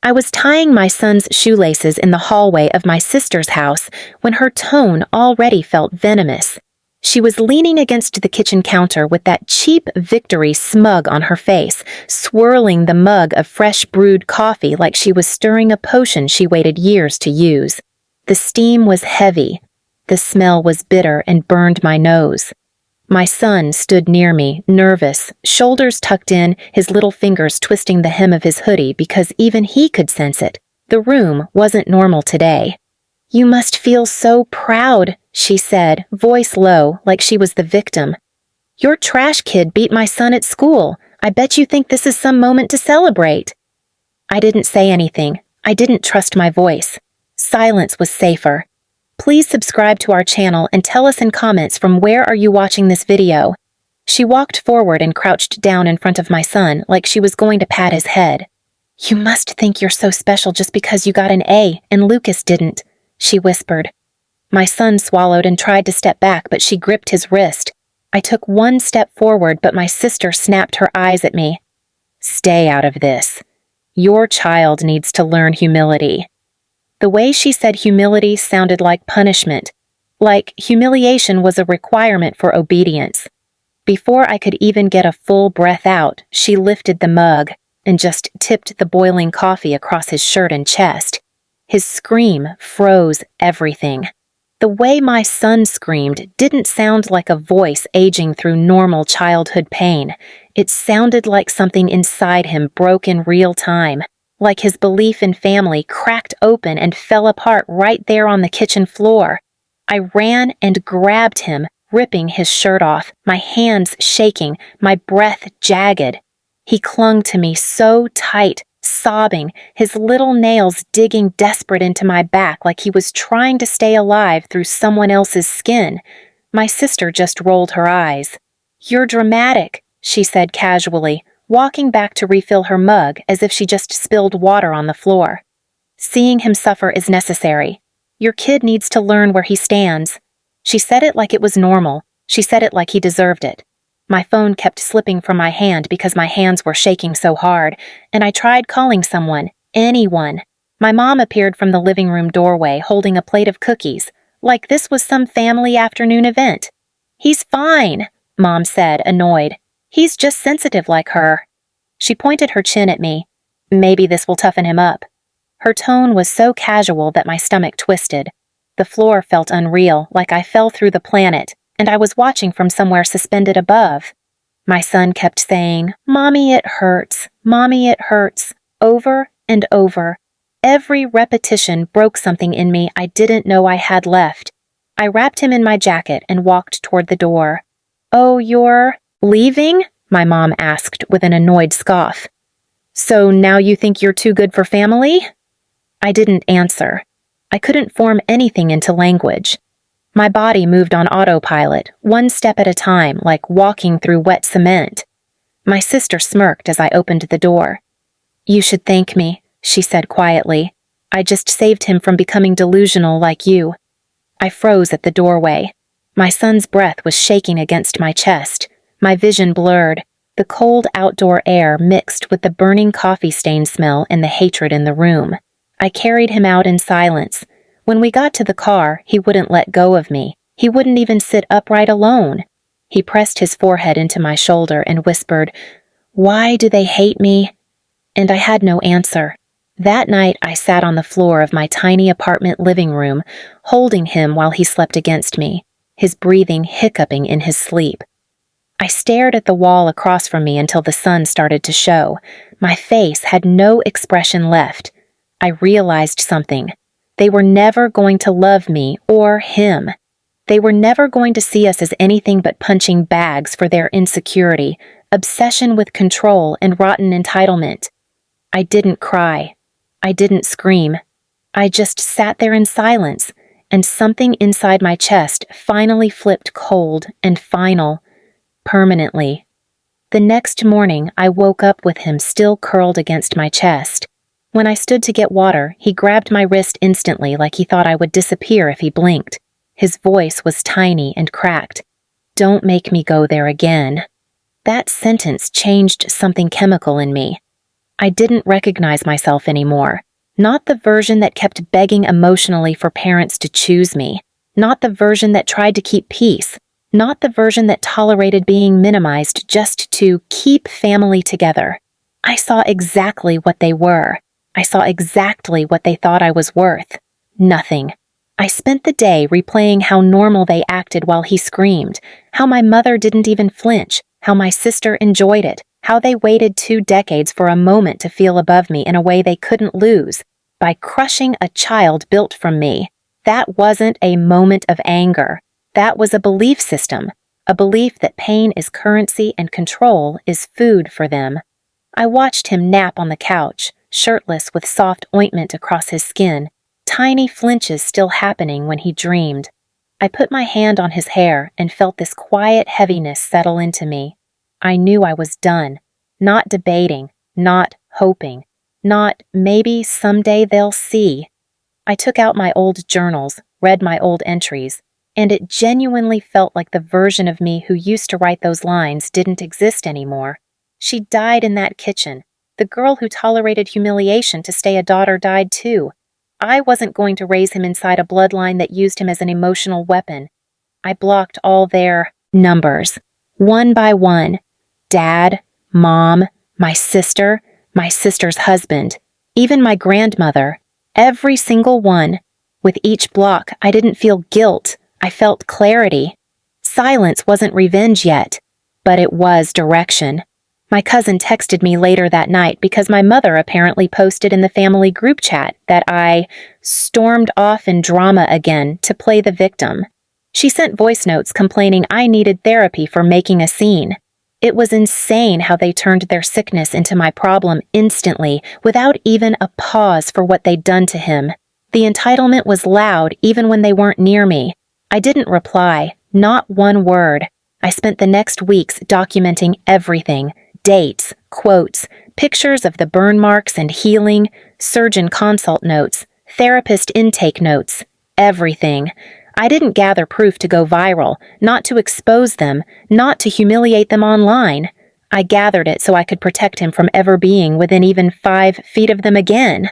I was tying my son's shoelaces in the hallway of my sister's house when her tone already felt venomous. She was leaning against the kitchen counter with that cheap victory smug on her face, swirling the mug of fresh brewed coffee like she was stirring a potion she waited years to use. The steam was heavy. The smell was bitter and burned my nose. My son stood near me, nervous, shoulders tucked in, his little fingers twisting the hem of his hoodie because even he could sense it. The room wasn't normal today. "You must feel so proud," she said, voice low, like she was the victim. "Your trash kid beat my son at school. I bet you think this is some moment to celebrate." I didn't say anything. I didn't trust my voice. Silence was safer. Please subscribe to our channel and tell us in comments from where are you watching this video. She walked forward and crouched down in front of my son like she was going to pat his head. "You must think you're so special just because you got an A and Lucas didn't," she whispered. My son swallowed and tried to step back, but she gripped his wrist. I took one step forward, but my sister snapped her eyes at me. "Stay out of this. Your child needs to learn humility." The way she said humility sounded like punishment, like humiliation was a requirement for obedience. Before I could even get a full breath out, she lifted the mug and just tipped the boiling coffee across his shirt and chest. His scream froze everything. The way my son screamed didn't sound like a voice aging through normal childhood pain. It sounded like something inside him broke in real time. Like his belief in family cracked open and fell apart right there on the kitchen floor. I ran and grabbed him, ripping his shirt off, my hands shaking, my breath jagged. He clung to me so tight, sobbing, his little nails digging desperate into my back like he was trying to stay alive through someone else's skin. My sister just rolled her eyes. "You're dramatic," she said casually, walking back to refill her mug as if she just spilled water on the floor. "Seeing him suffer is necessary. Your kid needs to learn where he stands." She said it like it was normal. She said it like he deserved it. My phone kept slipping from my hand because my hands were shaking so hard, and I tried calling someone, anyone. My mom appeared from the living room doorway holding a plate of cookies, like this was some family afternoon event. "He's fine," Mom said, annoyed. "He's just sensitive like her." She pointed her chin at me. "Maybe this will toughen him up." Her tone was so casual that my stomach twisted. The floor felt unreal, like I fell through the planet, and I was watching from somewhere suspended above. My son kept saying, "Mommy, it hurts. Mommy, it hurts," over and over. Every repetition broke something in me I didn't know I had left. I wrapped him in my jacket and walked toward the door. "Oh, you're leaving?" my mom asked with an annoyed scoff. "So now you think you're too good for family?" I didn't answer. I couldn't form anything into language. My body moved on autopilot, one step at a time, like walking through wet cement. My sister smirked as I opened the door. "You should thank me," she said quietly. "I just saved him from becoming delusional like you." I froze at the doorway. My son's breath was shaking against my chest. My vision blurred. The cold outdoor air mixed with the burning coffee stain smell and the hatred in the room. I carried him out in silence. When we got to the car, he wouldn't let go of me. He wouldn't even sit upright alone. He pressed his forehead into my shoulder and whispered, "Why do they hate me?" And I had no answer. That night, I sat on the floor of my tiny apartment living room, holding him while he slept against me, his breathing hiccuping in his sleep. I stared at the wall across from me until the sun started to show. My face had no expression left. I realized something. They were never going to love me or him. They were never going to see us as anything but punching bags for their insecurity, obsession with control, and rotten entitlement. I didn't cry. I didn't scream. I just sat there in silence, and something inside my chest finally flipped cold and final. Permanently. The next morning, I woke up with him still curled against my chest. When I stood to get water, he grabbed my wrist instantly like he thought I would disappear if he blinked. His voice was tiny and cracked. "Don't make me go there again." That sentence changed something chemical in me. I didn't recognize myself anymore. Not the version that kept begging emotionally for parents to choose me. Not the version that tried to keep peace. Not the version that tolerated being minimized just to keep family together. I saw exactly what they were. I saw exactly what they thought I was worth. Nothing. I spent the day replaying how normal they acted while he screamed, how my mother didn't even flinch, how my sister enjoyed it, how they waited 2 decades for a moment to feel above me in a way they couldn't lose, by crushing a child built from me. That wasn't a moment of anger. That was a belief system, a belief that pain is currency and control is food for them. I watched him nap on the couch, shirtless with soft ointment across his skin, tiny flinches still happening when he dreamed. I put my hand on his hair and felt this quiet heaviness settle into me. I knew I was done, not debating, not hoping, not maybe someday they'll see. I took out my old journals, read my old entries, and it genuinely felt like the version of me who used to write those lines didn't exist anymore. She died in that kitchen. The girl who tolerated humiliation to stay a daughter died too. I wasn't going to raise him inside a bloodline that used him as an emotional weapon. I blocked all their numbers, one by one. Dad, Mom, my sister's husband, even my grandmother, every single one. With each block, I didn't feel guilt. I felt clarity. Silence wasn't revenge yet, but it was direction. My cousin texted me later that night because my mother apparently posted in the family group chat that I stormed off in drama again to play the victim. She sent voice notes complaining I needed therapy for making a scene. It was insane how they turned their sickness into my problem instantly, without even a pause for what they'd done to him. The entitlement was loud even when they weren't near me. I didn't reply, not one word. I spent the next weeks documenting everything. Dates, quotes, pictures of the burn marks and healing, surgeon consult notes, therapist intake notes, everything. I didn't gather proof to go viral, not to expose them, not to humiliate them online. I gathered it so I could protect him from ever being within even 5 feet of them again.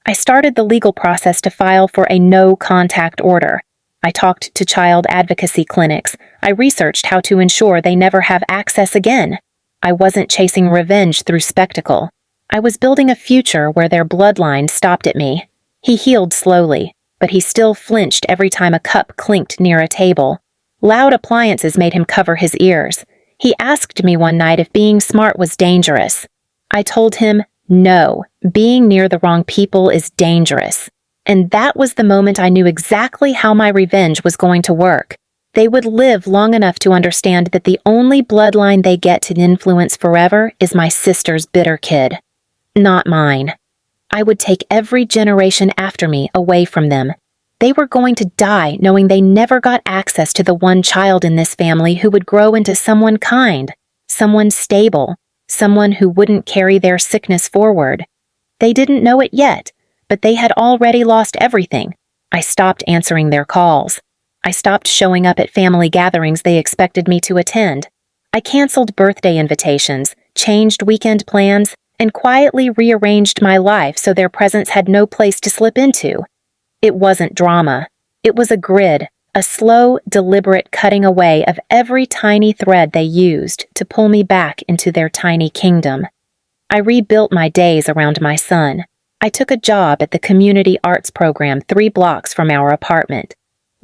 I started the legal process to file for a no-contact order. I talked to child advocacy clinics. I researched how to ensure they never have access again. I wasn't chasing revenge through spectacle. I was building a future where their bloodline stopped at me. He healed slowly, but he still flinched every time a cup clinked near a table. Loud appliances made him cover his ears. He asked me one night if being smart was dangerous. I told him, no, being near the wrong people is dangerous. And that was the moment I knew exactly how my revenge was going to work. They would live long enough to understand that the only bloodline they get to influence forever is my sister's bitter kid. Not mine. I would take every generation after me away from them. They were going to die knowing they never got access to the one child in this family who would grow into someone kind, someone stable, someone who wouldn't carry their sickness forward. They didn't know it yet, but they had already lost everything. I stopped answering their calls. I stopped showing up at family gatherings they expected me to attend. I canceled birthday invitations, changed weekend plans, and quietly rearranged my life so their presence had no place to slip into. It wasn't drama. It was a grid, a slow, deliberate cutting away of every tiny thread they used to pull me back into their tiny kingdom. I rebuilt my days around my son. I took a job at the community arts program 3 blocks from our apartment.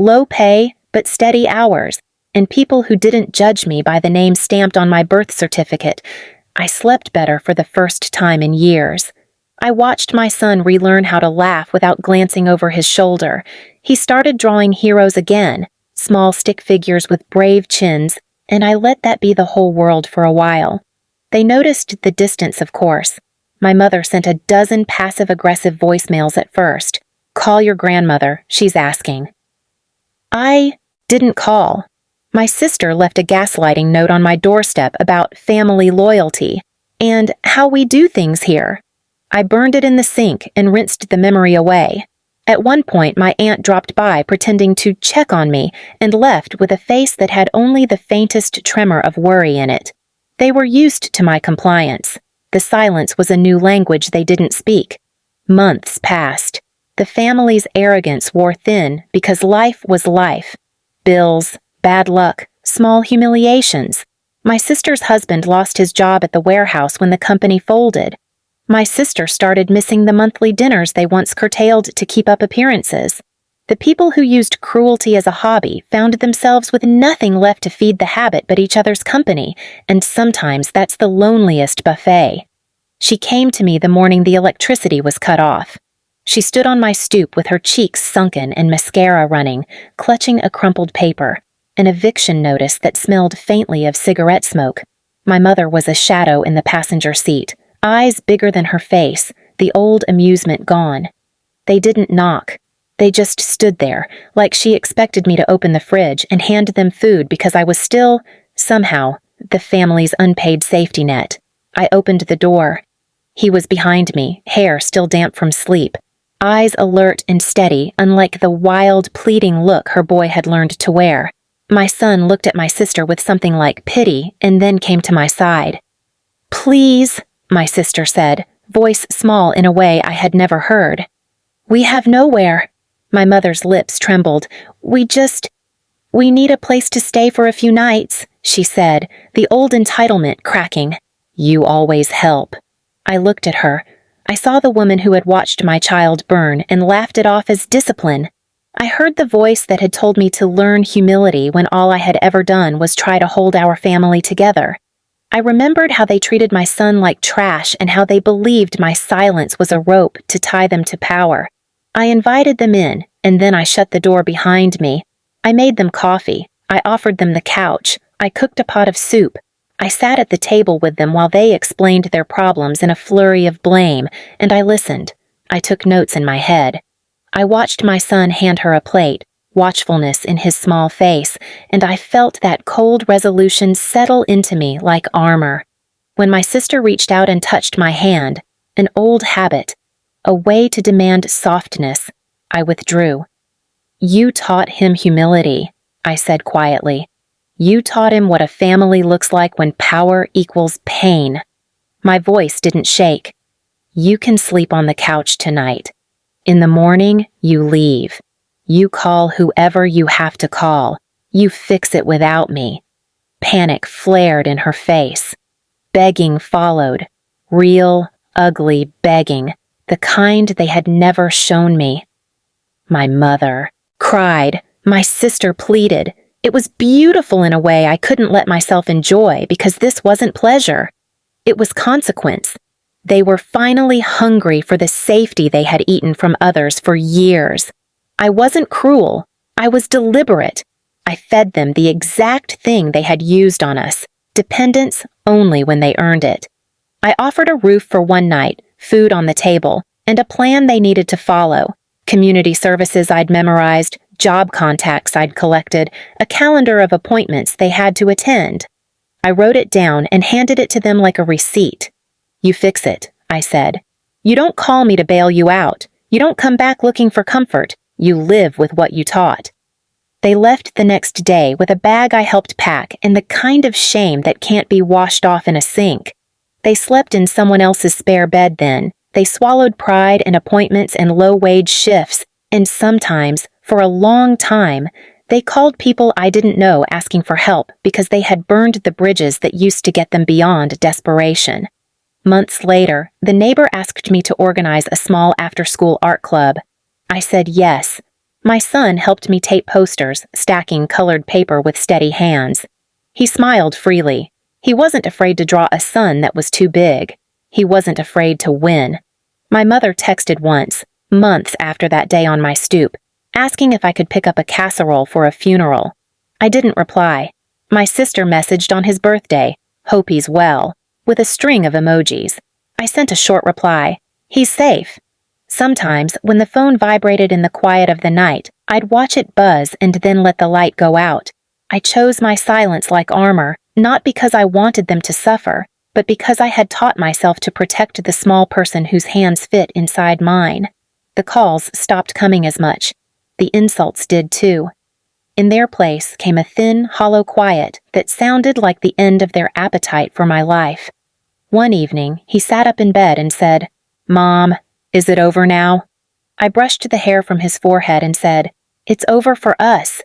Low pay, but steady hours, and people who didn't judge me by the name stamped on my birth certificate. I slept better for the first time in years. I watched my son relearn how to laugh without glancing over his shoulder. He started drawing heroes again, small stick figures with brave chins, and I let that be the whole world for a while. They noticed the distance, of course. My mother sent a dozen passive-aggressive voicemails at first. Call your grandmother, she's asking. I didn't call. My sister left a gaslighting note on my doorstep about family loyalty and how we do things here. I burned it in the sink and rinsed the memory away. At one point, my aunt dropped by pretending to check on me and left with a face that had only the faintest tremor of worry in it. They were used to my compliance. The silence was a new language they didn't speak. Months passed. The family's arrogance wore thin because life was life. Bills, bad luck, small humiliations. My sister's husband lost his job at the warehouse when the company folded. My sister started missing the monthly dinners they once curtailed to keep up appearances. The people who used cruelty as a hobby found themselves with nothing left to feed the habit but each other's company, and sometimes that's the loneliest buffet. She came to me the morning the electricity was cut off. She stood on my stoop with her cheeks sunken and mascara running, clutching a crumpled paper, an eviction notice that smelled faintly of cigarette smoke. My mother was a shadow in the passenger seat, eyes bigger than her face, the old amusement gone. They didn't knock. They just stood there, like she expected me to open the fridge and hand them food because I was still, somehow, the family's unpaid safety net. I opened the door. He was behind me, hair still damp from sleep, eyes alert and steady, unlike the wild, pleading look her boy had learned to wear. My son looked at my sister with something like pity and then came to my side. "Please," my sister said, voice small in a way I had never heard. "We have nowhere." My mother's lips trembled. We need a place to stay for a few nights," she said, the old entitlement cracking. "You always help." I looked at her. I saw the woman who had watched my child burn and laughed it off as discipline. I heard the voice that had told me to learn humility when all I had ever done was try to hold our family together. I remembered how they treated my son like trash and how they believed my silence was a rope to tie them to power. I invited them in, and then I shut the door behind me. I made them coffee. I offered them the couch. I cooked a pot of soup. I sat at the table with them while they explained their problems in a flurry of blame, and I listened. I took notes in my head. I watched my son hand her a plate, watchfulness in his small face, and I felt that cold resolution settle into me like armor. When my sister reached out and touched my hand, an old habit, a way to demand softness, I withdrew. "You taught him humility," I said quietly. "You taught him what a family looks like when power equals pain." My voice didn't shake. "You can sleep on the couch tonight. In the morning, you leave. You call whoever you have to call. You fix it without me." Panic flared in her face. Begging followed. Real, ugly begging. The kind they had never shown me. My mother cried. My sister pleaded. It was beautiful in a way I couldn't let myself enjoy because this wasn't pleasure. It was consequence. They were finally hungry for the safety they had eaten from others for years. I wasn't cruel. I was deliberate. I fed them the exact thing they had used on us, dependence only when they earned it. I offered a roof for one night, food on the table, and a plan they needed to follow. Community services I'd memorized, job contacts I'd collected, a calendar of appointments they had to attend. I wrote it down and handed it to them like a receipt. "You fix it," I said. "You don't call me to bail you out. You don't come back looking for comfort. You live with what you taught." They left the next day with a bag I helped pack and the kind of shame that can't be washed off in a sink. They slept in someone else's spare bed then. They swallowed pride and appointments and low-wage shifts, and sometimes, for a long time, they called people I didn't know asking for help because they had burned the bridges that used to get them beyond desperation. Months later, the neighbor asked me to organize a small after-school art club. I said yes. My son helped me tape posters, stacking colored paper with steady hands. He smiled freely. He wasn't afraid to draw a sun that was too big. He wasn't afraid to win. My mother texted once, months after that day on my stoop, asking if I could pick up a casserole for a funeral. I didn't reply. My sister messaged on his birthday, "Hope he's well," with a string of emojis. I sent a short reply, "He's safe." Sometimes, when the phone vibrated in the quiet of the night, I'd watch it buzz and then let the light go out. I chose my silence like armor, not because I wanted them to suffer, but because I had taught myself to protect the small person whose hands fit inside mine. The calls stopped coming as much. The insults did too. In their place came a thin, hollow quiet that sounded like the end of their appetite for my life. One evening, he sat up in bed and said, "Mom, is it over now?" I brushed the hair from his forehead and said, "It's over for us."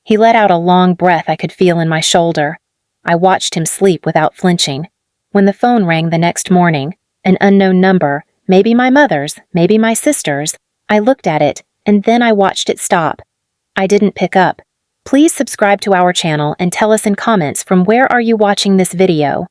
He let out a long breath I could feel in my shoulder. I watched him sleep without flinching. When the phone rang the next morning, an unknown number, maybe my mother's, maybe my sister's, I looked at it, and then I watched it stop. I didn't pick up. Please subscribe to our channel and tell us in comments from where are you watching this video.